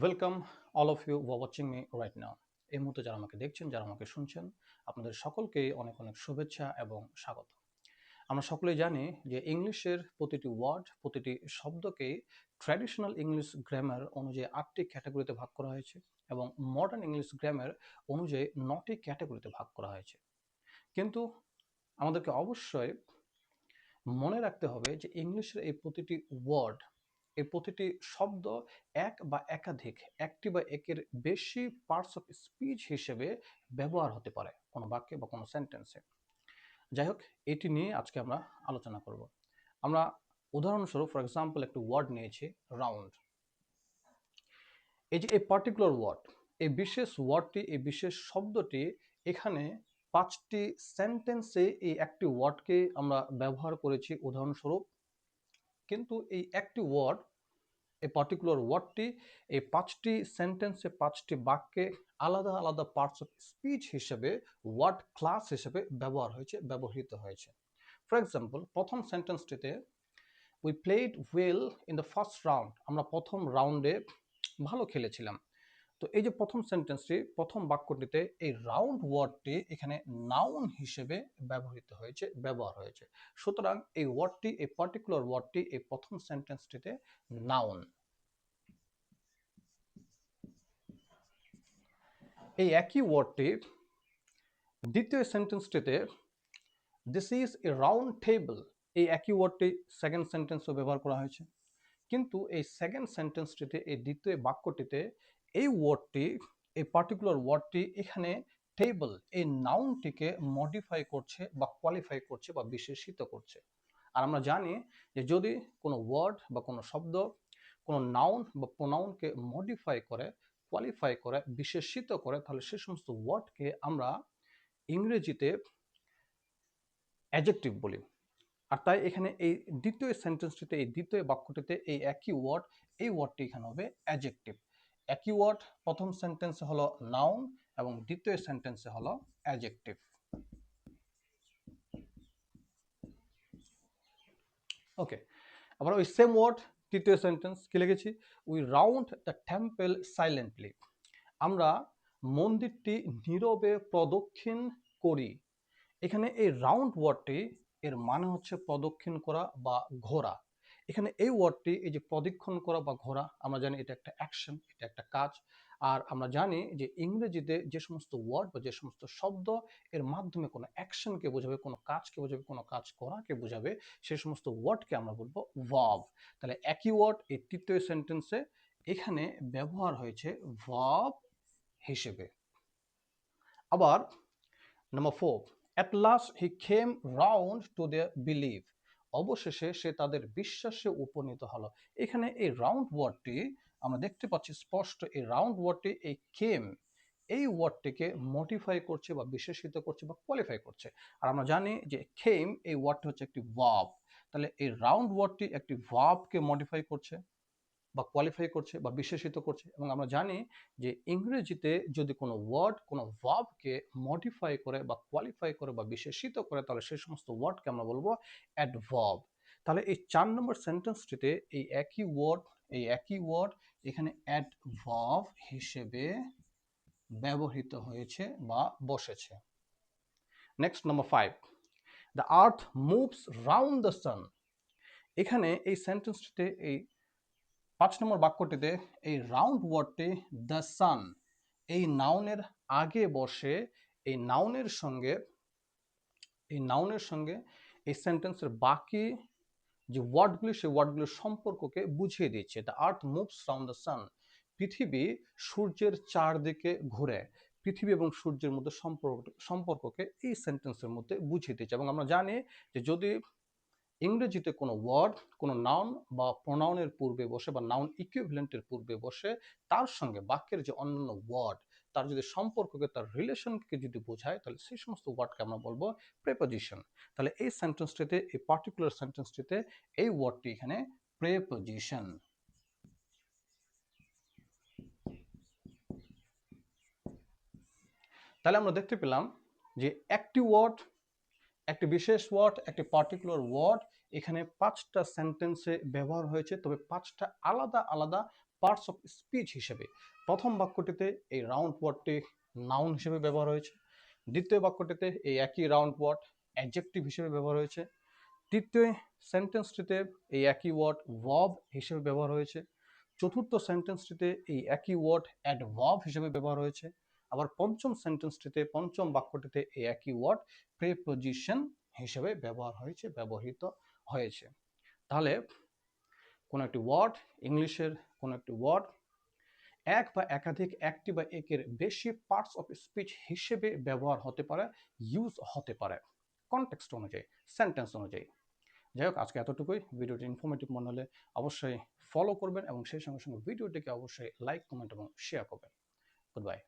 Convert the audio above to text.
Welcome all of you watching me right now. এই মুহূর্তে যারা আমাকে দেখছেন, যারা আমাকে শুনছেন, আপনাদের সকলকেই অনেক অনেক শুভেচ্ছা এবং স্বাগত। আমরা সকলেই জানি যে ইংলিশের প্রতিটি ওয়ার্ড, প্রতিটি শব্দকেই ট্র্যাডিশনাল ইংলিশ গ্রামার অনুযায়ী 8টি ক্যাটাগরিতে ভাগ করা হয়েছে এবং মডার্ন ইংলিশ গ্রামার অনুযায়ী 9টি ক্যাটাগরিতে ভাগ করা হয়েছে। কিন্তু আমাদেরকে অবশ্যই মনে রাখতে হবে যে ইংলিশের এই প্রতিটি ওয়ার্ড, এই প্রতিটি শব্দ এক বা একাধিক, একটি বা একের বেশি পার্টস অফ স্পিচ হিসেবে ব্যবহার হতে পারে কোনো বাক্যে বা কোনো সেন্টেন্সে। যাই হোক, এটি নিয়ে আজকে আমরা আলোচনা করব। আমরা উদাহরণস্বরূপ ফর এক্সাম্পল একটি ওয়ার্ড নিয়েছি, রাউন্ড। এই যে এই পার্টিকুলার ওয়ার্ড, এই বিশেষ ওয়ার্ডটি, এই বিশেষ শব্দটি এখানে 5টি সেন্টেন্সে এই একটি ওয়ার্ডকে আমরা ব্যবহার করেছি উদাহরণস্বরূপ। কিন্তু এই একটি ওয়ার্ড, এই পার্টিকুলার ওয়ার্ডটি এই 5টি সেন্টেন্সে, 5টি বাক্যে আলাদা আলাদা পার্টস অফ স্পিচ হিসেবে, ওয়ার্ড ক্লাস হিসেবে ব্যবহৃত হয়েছে। ফর এক্সাম্পল, প্রথম সেন্টেন্সটিতে we played well in the first round, আমরা প্রথম রাউন্ডে ভালো খেলেছিলাম। তো এই যে প্রথম সেন্টেন্সটি, প্রথম বাক্যটিতে এই রাউন্ড ওয়ার্ডটি এখানে নাউন হিসেবে ব্যবহার হয়েছে। সুতরাং এই ওয়ার্ডটি, এই পার্টিকুলার ওয়ার্ডটি এই প্রথম সেন্টেন্সটিতে নাউন। এই একই ওয়ার্ডটি দ্বিতীয় সেন্টেন্সটিতে this is a round table, এই একই ওয়ার্ডটি সেকেন্ড সেন্টেন্সও ব্যবহার করা হয়েছে। কিন্তু এই সেকেন্ড সেন্টেন্সটিতে, এই দ্বিতীয় বাক্যটিতে এই ওয়ার্ডটি, এই পার্টিকুলার ওয়ার্ডটি এখানে টেবল, এই নাউনটিকে মডিফাই করছে বা কোয়ালিফাই করছে বা বিশেষিত করছে। আর আমরা জানি যে যদি কোনো ওয়ার্ড বা কোনো শব্দ কোনো নাউন বা প্রোনাউনকে মডিফাই করে, কোয়ালিফাই করে, বিশেষিত করে, তাহলে সে সমস্ত ওয়ার্ডকে আমরা ইংরেজিতে অ্যাডজেক্টিভ বলি। আর তাই এখানে এই দ্বিতীয় সেন্টেন্সটিতে, এই দ্বিতীয় বাক্যটিতে এই একই ওয়ার্ড, এই ওয়ার্ডটি এখানে হবে অ্যাডজেক্টিভ। একই ওয়ার্ড প্রথম সেন্টেন্সে হলো নাউন এবং দ্বিতীয় সেন্টেন্সে হলো অ্যাডজেক্টিভ। ওকে, আবার ওই সেম ওয়ার্ড তৃতীয় সেন্টেন্স কি লিখেছি, we round the temple silently, আমরা মন্দিরটি নীরবে প্রদক্ষিণ করি। এখানে এই রাউন্ড ওয়ার্ডটি এর মানে হচ্ছে প্রদক্ষিণ করা বা ঘোরা। এখানে এই ওয়ার্ডটি, এই যে প্রদক্ষিণ করা বা ঘোরা, আমরা জানি এটা একটা অ্যাকশন, এটা একটা কাজ। আর আমরা জানি যে ইংরেজিতে যে সমস্ত ওয়ার্ড বা যে সমস্ত শব্দ এর মাধ্যমে কোনো অ্যাকশনকে বোঝাবে, কোনো কাজকে বোঝাবে, কোনো কাজ করাকে বোঝাবে, সে সমস্ত ওয়ার্ডকে আমরা বলবো ভার্ব। তাহলে একই ওয়ার্ড এই তৃতীয় সেন্টেন্সে এখানে ব্যবহার হয়েছে ভার্ব হিসেবে। আবার number 4, at last he came round to their belief, অবশেষে সে তাদের বিশ্বাসে উপনীত হলো। এখানে এই রাউন্ড ওয়ার্ডটি আমরা দেখতে পাচ্ছি স্পষ্ট, এই রাউন্ড ওয়ার্ডটি এই কেম, এই ওয়ার্ডটিকে মডিফাই করছে বা বিশেষিত করছে বা কোয়ালিফাই করছে। আর আমরা জানি যে কেম, এই ওয়ার্ডটি হচ্ছে একটি ভার্ব। তাহলে এই রাউন্ড ওয়ার্ডটি একটি ভার্বকে মডিফাই করছে বা কোয়ালিফাই করছে বা বিশেষিত করছে। এবং আমরা জানি যে ইংরেজিতে যদি কোনো ওয়ার্ড কোনো ভার্বকে মডিফাই করে বা কোয়ালিফাই করে বা বিশেষিত করে, তাহলে সেই সমস্ত ওয়ার্ডকে আমরা বলবো অ্যাডভার্ব। তাহলে এই 4 নম্বর সেন্টেন্সটিতে এই একই ওয়ার্ড এখানে অ্যাডভার্ব হিসেবে ব্যবহৃত হয়েছে বা বসেছে। Next, number 5, the earth moves round the sun. এখানে এই সেন্টেন্সটিতে, এই 5 নম্বর বাক্যটিতে এই রাউন্ড ওয়ার্ডটি দ্য সান, এই নাউনের আগে বসে, এই নাউনের সঙ্গে এই সেন্টেন্সের বাকি যে ওয়ার্ডগুলি, সেই ওয়ার্ডগুলির সম্পর্ককে বুঝিয়ে দিচ্ছে। The earth moves round the sun, পৃথিবী সূর্যের চারদিকে ঘুরে। পৃথিবী এবং সূর্যের মধ্যে সম্পর্ককে এই সেন্টেন্সের মধ্যে বুঝিয়ে দিচ্ছে। এবং আমরা জানি যে যদি ইংরেজিতে কোনো ওয়ার্ড কোনো নাউন বা প্রোনাউনের পূর্বে বসে বা নাউন ইকুইভ্যালেন্টের পূর্বে বসে, তার সঙ্গে বাক্যের যে অন্যান্য ওয়ার্ড, তার যদি সম্পর্ককে, তার রিলেশনকে যদি বোঝায়, তাহলে সেই সমস্ত ওয়ার্ডকে আমরা বলবো প্রেপোজিশন। তাহলে এই সেন্টেন্সটিতে, এই পার্টিকুলার সেন্টেন্সটিতে এই ওয়ার্ডটি এখানে প্রেপোজিশন। তাহলে আমরা দেখতে পেলাম যে একটি ওয়ার্ড, একটি বিশেষ ওয়ার্ড, একটি পার্টিকুলার ওয়ার্ড এখানে 5টা সেন্টেন্সে ব্যবহার হয়েছে, তবে 5টা আলাদা আলাদা পার্টস অফ স্পিচ হিসেবে প্রথম বাক্যটিতে এই রাউন্ড ওয়ার্ডটি নাউন হিসেবে ব্যবহার হয়েছে, দ্বিতীয় বাক্যটিতে এই একই রাউন্ড ওয়ার্ড অ্যাডজেক্টিভ হিসেবে ব্যবহার হয়েছে, তৃতীয় সেন্টেন্সটিতে এই একই ওয়ার্ড ভার্ব হিসেবে ব্যবহার হয়েছে, চতুর্থ সেন্টেন্সটিতে এই একই ওয়ার্ড অ্যাডভার্ব হিসেবে ব্যবহার হয়েছে, আবার পঞ্চম সেন্টেন্সটিতে পঞ্চম বাক্যটিতে এই একই ওয়ার্ড প্রিপোজিশন হিসেবে ব্যবহৃত হয়েছে। তাহলে কোনো একটি ওয়ার্ড, ইংলিশের কোনো একটি ওয়ার্ড এক বা একাধিক, একটি বা একের বেশি পার্টস অফ স্পিচ হিসেবে ব্যবহার হতে পারে, ইউজ হতে পারে কনটেক্সট অনুযায়ী, সেন্টেন্স অনুযায়ী। যাই হোক, আজকে এতটুকুই। ভিডিওটি ইনফরমেটিভ মনে হলে অবশ্যই ফলো করবেন এবং সেই সঙ্গে সঙ্গে ভিডিওটিকে অবশ্যই লাইক, কমেন্ট এবং শেয়ার করবেন। Good bye.